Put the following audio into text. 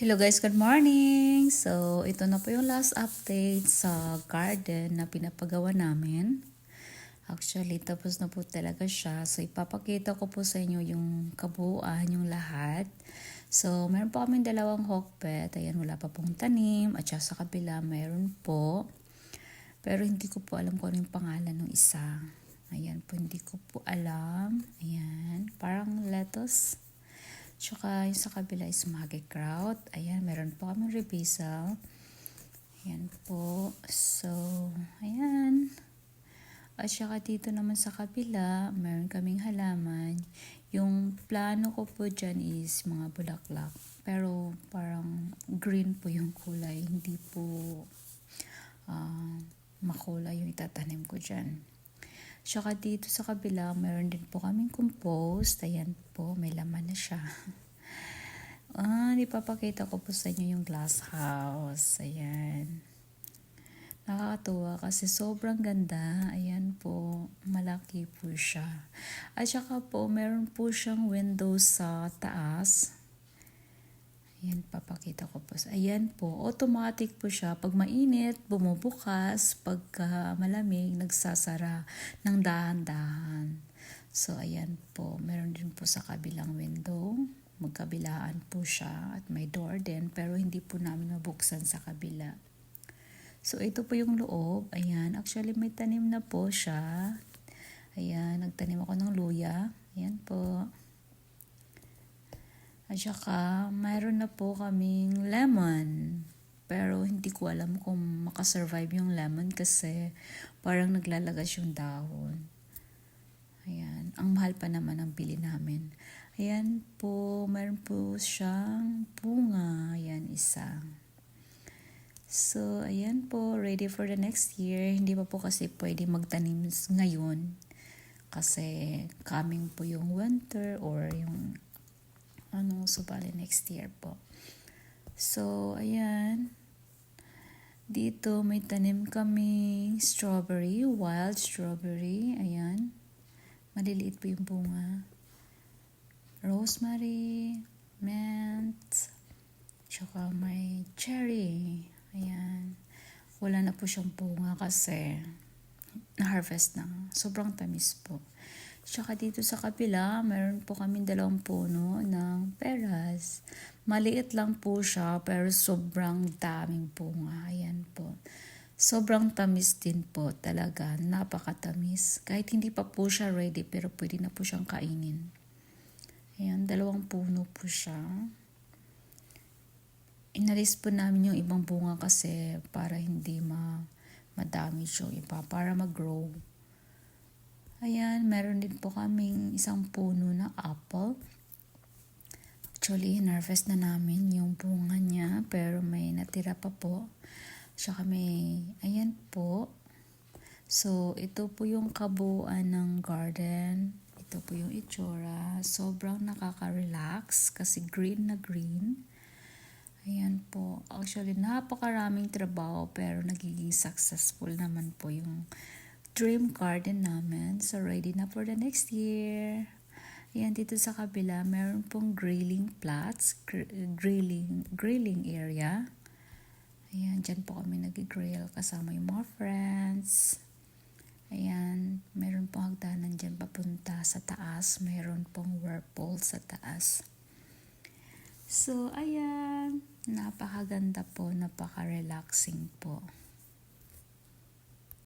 Hello guys, good morning! So, ito na po yung last update sa garden na pinapagawa namin. Actually, tapos na po talaga siya. So, ipapakita ko po sa inyo yung kabuuan, yung lahat. So, meron po kaming dalawang hawkbed. Ayan, wala pa pong tanim. At saka sa kabila, meron po. Pero hindi ko po alam kung ano yung pangalan ng isa. Ayan po, hindi ko po alam. Ayan, parang lettuce. Tsaka yung sa kabila is magikraut. Ayan, meron po kaming rebisa. Ayan po. So, ayan. At saka dito naman sa kabila, meron kaming halaman. Yung plano ko po dyan is mga bulaklak. Pero parang green po yung kulay. Hindi po makulay yung itatanim ko dyan. Tsaka dito sa kabila, meron din po kaming compost. Ayan po, may laman na siya. Ipapakita ko po sa inyo yung glass house. Ayan. Nakakatuwa kasi sobrang ganda. Ayan po, malaki po siya. At saka po, meron po siyang windows sa taas. Ayan, papakita ko po. Ayan po, automatic po siya. Pag mainit, bumubukas. Pagka malamig, nagsasara ng dahan-dahan. So, ayan po. Meron din po sa kabilang window. Magkabilaan po siya at may door din. Pero hindi po namin mabuksan sa kabila. So, ito po yung loob. Ayan, actually may tanim na po siya. Ayan, nagtanim ako ng luya. Ayan po. At saka, mayroon na po kaming lemon. Pero hindi ko alam kung makasurvive yung lemon kasi parang naglalagas yung dahon. Ayan, ang mahal pa naman ang bili namin. Ayan po, mayroon po siyang bunga. Ayan, isa. So, ayan po, ready for the next year. Hindi pa po kasi pwede magtanim ngayon. Kasi coming po yung winter or yung so bali next year po. So, ayan. Dito may tanim kaming strawberry, wild strawberry. Ayan. Maliliit po yung bunga. Rosemary, mint, tsaka may cherry. Ayan. Wala na po siyang bunga kasi na-harvest na. Sobrang tamis po. Tsaka dito sa kabila, meron po kaming 2 puno ng peras. Maliit lang po siya pero sobrang daming bunga. Ayan po. Sobrang tamis din po talaga. Napakatamis. Kahit hindi pa po siya ready pero pwede na po siyang kainin. Ayan, 2 puno po siya. Inalis po namin yung ibang bunga kasi para hindi ma-damage yung iba. Para mag-grow. Ayan, meron din po kaming 1 puno na apple. Actually, harvest na namin yung bunga niya, pero may natira pa po. Tsaka ayan po. So, ito po yung kabuuan ng garden. Ito po yung itsura. Sobrang nakaka-relax kasi green na green. Ayan po. Actually, napakaraming trabaho pero nagiging successful naman po yung dream garden namin. So, ready na for the next year. Ayan, dito sa kabila, meron pong grilling plots, grilling area. Ayan, dyan po kami nag-grill kasama yung mga friends. Ayan, meron pong hagdanan dyan papunta sa taas. Meron pong whirlpool sa taas. So, ayan, napakaganda po, napaka-relaxing po.